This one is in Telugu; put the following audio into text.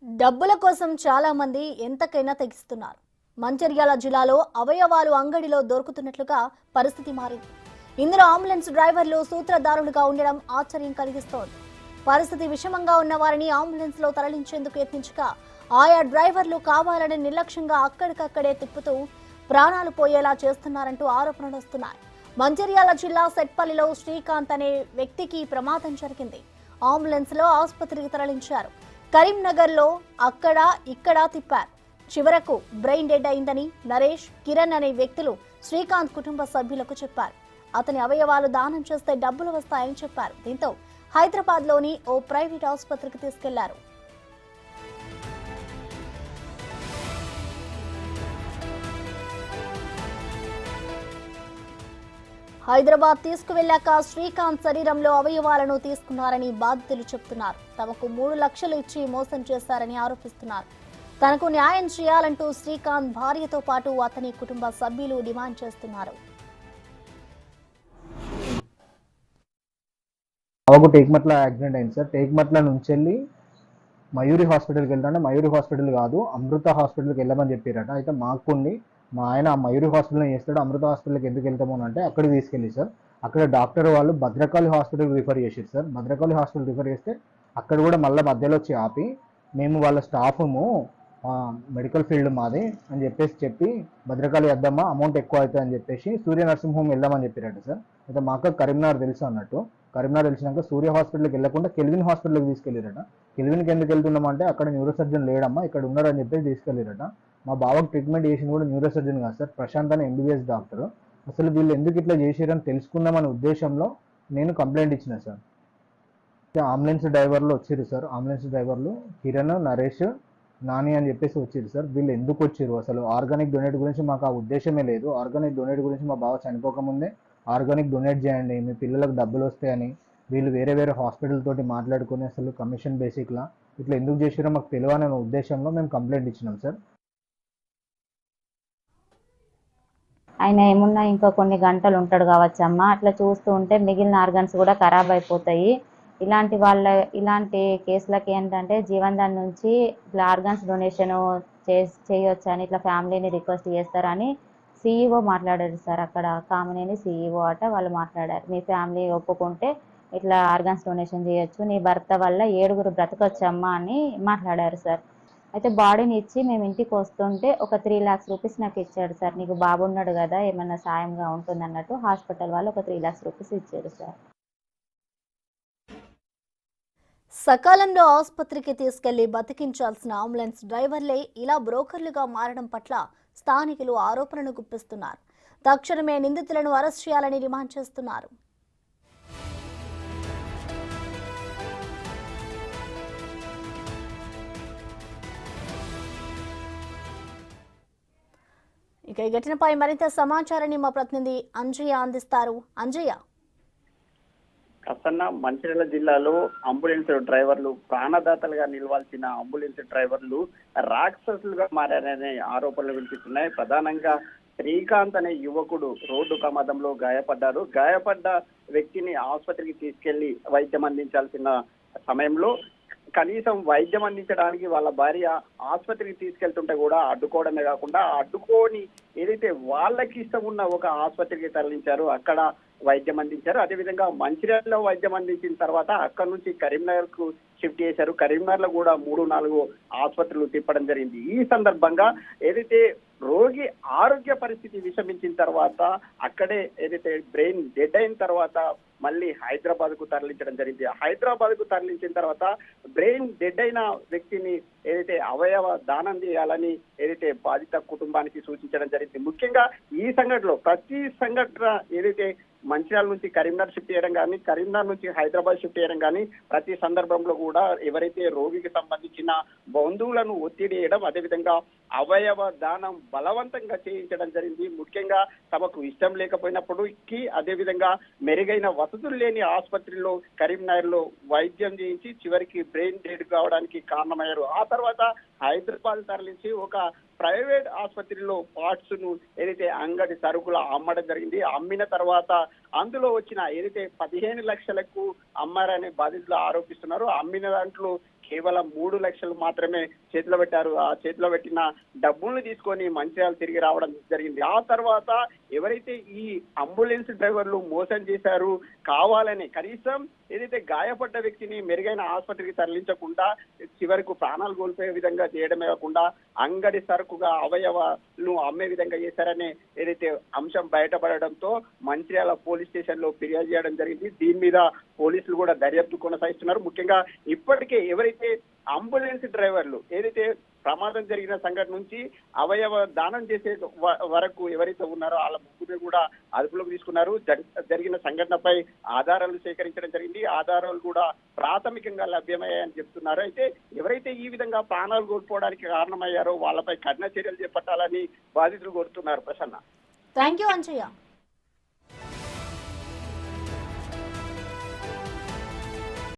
డబ్బుల కోసం చాలా మంది ఎంతకైనా తెగిస్తున్నారు. మంచిర్యాల జిల్లాలో అవయవాలు అంగడిలో దొరుకుతున్నట్లుగా పరిస్థితి మారింది. ఇందులో అంబులెన్స్ డ్రైవర్లు సూత్రధారులుగా ఉండడం ఆశ్చర్యం కలిగిస్తోంది. పరిస్థితి విషమంగా ఉన్న వారిని అంబులెన్స్ లో తరలించేందుకు యత్నించగా ఆయా డ్రైవర్లు కావాలని నిర్లక్ష్యంగా అక్కడికక్కడే తిప్పుతూ ప్రాణాలు పోయేలా చేస్తున్నారంటూ ఆరోపణలు వస్తున్నాయి. మంచిర్యాల జిల్లా సెట్పల్లిలో శ్రీకాంత్ అనే వ్యక్తికి ప్రమాదం జరిగింది. అంబులెన్స్ లో ఆసుపత్రికి తరలించారు. కరీంనగర్ లో అక్కడ ఇక్కడ తిప్పారు. చివరకు బ్రెయిన్ డెడ్ అయిందని నరేష్, కిరణ్ అనే వ్యక్తులు శ్రీకాంత్ కుటుంబ సభ్యులకు చెప్పారు. అతని అవయవాలు దానం చేస్తే డబ్బులు వస్తాయని చెప్పారు. దీంతో హైదరాబాద్ లోని ఓ ప్రైవేట్ ఆసుపత్రికి తీసుకెళ్లారు. హైదరాబాద్ తీసుకువెళ్లాక శ్రీకాంత్ శరీరంలో అవయవాలను తీసుకున్నారని బాధితులు చెబుతున్నారు. తమకు 3 లక్షలు ఇచ్చి మోసం చేశారని ఆరోపిస్తున్నారు. తనకు న్యాయం చేయాలంటూ శ్రీకాంత్ భార్యతో పాటు అతని కుటుంబ సభ్యులు డిమాండ్ చేస్తున్నారు. టేక్మట్ల యాక్సిడెంట్ అయింది సార్. టేక్మట్ల నుంచి వెళ్ళి మయూరి హాస్పిటల్కి వెళ్తాంటే మయూరి హాస్పిటల్ కాదు అమృత హాస్పిటల్కి వెళ్ళమని చెప్పారట. అయితే మాకుండి మా ఆయన మయూరి హాస్పిటల్ చేస్తాడు, అమృత హాస్పిటల్కి ఎందుకు వెళ్తాము అంటే అక్కడికి తీసుకెళ్ళి సార్ అక్కడ డాక్టర్ వాళ్ళు భద్రకాళి హాస్పిటల్ రిఫర్ చేశారు సార్. భద్రకాళి హాస్పిటల్ రిఫర్ చేస్తే అక్కడ కూడా మళ్ళీ మధ్యలో వచ్చి ఆపి మేము వాళ్ళ స్టాఫము మెడికల్ ఫీల్డ్ మాది అని చెప్పి భద్రకాళి వద్దమ్మా అమౌంట్ ఎక్కువ అవుతుంది అని చెప్పేసి సూర్య నర్సింగ్ హోమ్ వెళ్దామని చెప్పారట సార్. అయితే మాకు కరీంనగర్ తెలుసు అన్నట్టు. కరీంనగర్ తెలిసినాక సూర్య హాస్పిటల్కి వెళ్లకుండా కెల్విన్ హాస్పిటల్కి తీసుకెళ్ళారట. కెల్విన్కి ఎందుకు వెళ్తున్నామంటే అక్కడ న్యూరో సర్జన్ లేడమ్మా, ఇక్కడ ఉన్నారని చెప్పేసి తీసుకెళ్ళారట. మా బావకు ట్రీట్మెంట్ చేసింది కూడా న్యూరో సర్జన్ కాదు సార్, ప్రశాంత్ అని ఎంబీబీఎస్ డాక్టర్. అసలు వీళ్ళు ఎందుకు ఇట్లా చేసారని తెలుసుకుందామనే ఉద్దేశంలో నేను కంప్లైంట్ ఇచ్చిన సార్. అంబులెన్స్ డ్రైవర్లు వచ్చారు సార్. అంబులెన్స్ డ్రైవర్లు కిరణ్, నరేష్, నాని అని చెప్పేసి వచ్చారు సార్. వీళ్ళు ఎందుకు వచ్చారు అసలు ఆర్గానిక్ డొనేట్ గురించి మాకు ఆ ఉద్దేశమే లేదు. ఆర్గానిక్ డొనేట్ గురించి మా బావ చనిపోకముందే ఆర్గానిక్ డొనేట్ చేయండి, మీ పిల్లలకు డబ్బులు వస్తాయని వీళ్ళు వేరే హాస్పిటల్ తోటి మాట్లాడుకుని అసలు కమిషన్ బేసిక్లా ఇట్లా ఎందుకు చేసారో మాకు తెలియని ఉద్దేశంలో మేము కంప్లైంట్ ఇచ్చినాం సార్. ఆయన ఏమున్నా ఇంకా కొన్ని గంటలు ఉంటాడు కావచ్చమ్మా. అట్లా చూస్తూ ఉంటే మిగిలిన ఆర్గన్స్ కూడా ఖరాబ్ అయిపోతాయి. ఇలాంటి కేసులకి ఏంటంటే జీవన్దాన్ నుంచి ఇట్లా ఆర్గన్స్ డొనేషన్ చేయొచ్చు అని ఇట్లా ఫ్యామిలీని రిక్వెస్ట్ చేస్తారని సీఈఓ మాట్లాడారు సార్. అక్కడ కామినేని సీఈఓ అట వాళ్ళు మాట్లాడారు. మీ ఫ్యామిలీ ఒప్పుకుంటే ఇట్లా ఆర్గన్స్ డొనేషన్ చేయొచ్చు, నీ భర్త వల్ల 7 బ్రతకొచ్చమ్మా అని మాట్లాడారు సార్. అయితే బాడీని ఇచ్చి మేము ఇంటికి వస్తుంటే ఒక 3 lakhs రూపీస్ నాకు ఇచ్చాడు సార్. నీకు బాబు ఉన్నాడు కదా ఏమన్నా సాయంగా ఉంటుంది అన్నట్టు హాస్పిటల్ వాళ్ళు ఒక 3 lakhs రూపీస్ ఇచ్చారు సార్. సకాలంలో ఆసుపత్రికి తీసుకెళ్లి బతికించాల్సిన అంబులెన్స్ డ్రైవర్లే ఇలా బ్రోకర్లుగా మారడం పట్ల స్థానికులు ఆరోపణలు గుప్పిస్తున్నారు. తక్షణమే నిందితులను అరెస్ట్ చేయాలని డిమాండ్ చేస్తున్నారు. ఇక ఈ ఘటనపై మరింత సమాచారాన్ని మా ప్రతినిధి అంజయ్య అందిస్తారు. అంజయ్య, ప్రసన్న మంచిర్యాల జిల్లాలో అంబులెన్స్ డ్రైవర్లు ప్రాణదాతలుగా నిలవాల్సిన అంబులెన్స్ డ్రైవర్లు రాక్షసులుగా మారారనే ఆరోపణలు వినిపిస్తున్నాయి. ప్రధానంగా శ్రీకాంత్ అనే యువకుడు రోడ్డు ప్రమాదంలో గాయపడ్డారు. గాయపడ్డ వ్యక్తిని ఆసుపత్రికి తీసుకెళ్లి వైద్యం అందించాల్సిన సమయంలో కనీసం వైద్యం అందించడానికి వాళ్ళ భార్య ఆసుపత్రికి తీసుకెళ్తుంటే కూడా అడ్డుకోవడమే కాకుండా అడ్డుకొని ఏదైతే వాళ్ళకి ఇష్టం ఉన్న ఒక ఆసుపత్రికి తరలించారు, అక్కడ వైద్యం అందించారు. అదేవిధంగా మంచిర్యాలలో వైద్యం అందించిన తర్వాత అక్కడ నుంచి కరీంనగర్ కు షిఫ్ట్ చేశారు. కరీంనగర్ లో కూడా 3-4 ఆసుపత్రులు తిప్పడం జరిగింది. ఈ సందర్భంగా ఏదైతే రోగి ఆరోగ్య పరిస్థితి విషమించిన తర్వాత అక్కడే ఏదైతే బ్రెయిన్ డెడ్ అయిన తర్వాత మళ్ళీ హైదరాబాద్ కు తరలించడం జరిగింది. హైదరాబాద్ కు తరలించిన తర్వాత బ్రెయిన్ డెడ్ అయిన వ్యక్తిని ఏదైతే అవయవ దానం చేయాలని ఏదైతే బాధిత కుటుంబానికి సూచించడం జరిగింది. ముఖ్యంగా ఈ సంఘటనలో ప్రతి సంఘటన ఏదైతే మంచిర్యాల నుంచి కరీంనగర్ షిఫ్ట్ చేయడం కానీ, కరీంనగర్ నుంచి హైదరాబాద్ షిఫ్ట్ చేయడం కానీ ప్రతి సందర్భంలో కూడా ఎవరైతే రోగికి సంబంధించిన బంధువులను ఒత్తిడి చేయడం, అదేవిధంగా అవయవ దానం బలవంతంగా చేయించడం జరిగింది. ముఖ్యంగా తమకు ఇష్టం లేకపోయినప్పటికీ అదేవిధంగా మెరుగైన వసతులు లేని ఆసుపత్రిలో కరీంనగర్ లో వైద్యం చేయించి చివరికి బ్రెయిన్ డెడ్ కావడానికి కారణమయ్యారు. ఆ తర్వాత హైదరాబాద్ తరలించి ఒక ప్రైవేట్ ఆసుపత్రిలో పార్ట్స్ ను ఏదైతే అంగడి సరుకులు అమ్మడం జరిగింది. అమ్మిన తర్వాత అందులో వచ్చిన ఏదైతే 15 లక్షలకు అమ్మారనే బాధితులు ఆరోపిస్తున్నారు. అమ్మిన దాంట్లో కేవలం 3 లక్షలు మాత్రమే చేతిలో పెట్టారు. ఆ చేతిలో పెట్టిన డబ్బుల్ని తీసుకొని మంచిర్యాల తిరిగి రావడం జరిగింది. ఆ తర్వాత ఎవరైతే ఈ అంబులెన్స్ డ్రైవర్లు మోసం చేశారు, కావాలని కనీసం ఏదైతే గాయపడ్డ వ్యక్తిని మెరుగైన ఆసుపత్రికి తరలించకుండా చివరకు ప్రాణాలు కోల్పోయే విధంగా చేయడమే కాకుండా అంగడి సరుకుగా అవయవాలు అమ్మే విధంగా చేశారనే ఏదైతే అంశం బయటపడడంతో మంచిర్యాల పోలీస్ స్టేషన్ లో ఫిర్యాదు చేయడం జరిగింది. దీని మీద పోలీసులు కూడా దర్యాప్తు కొనసాగిస్తున్నారు. ముఖ్యంగా ఇప్పటికే ఎవరైతే అంబులెన్స్ డ్రైవర్లు ఏదైతే ప్రమాదం జరిగిన సంఘటన నుంచి అవయవ దానం చేసే వరకు ఎవరైతే ఉన్నారో వాళ్ళ ముగ్గురు కూడా అదుపులోకి తీసుకున్నారు. జరిగిన సంఘటనపై ఆధారాలు సేకరించడం జరిగింది. ఆధారాలు కూడా ప్రాథమికంగా లభ్యమయ్యాయని చెప్తున్నారు. అయితే ఎవరైతే ఈ విధంగా ప్రాణాలు కోల్పోవడానికి కారణమయ్యారో వాళ్ళపై కఠిన చర్యలు చేపట్టాలని బాధితులు కోరుతున్నారు. ప్రసన్న. Thank you Anjaiah.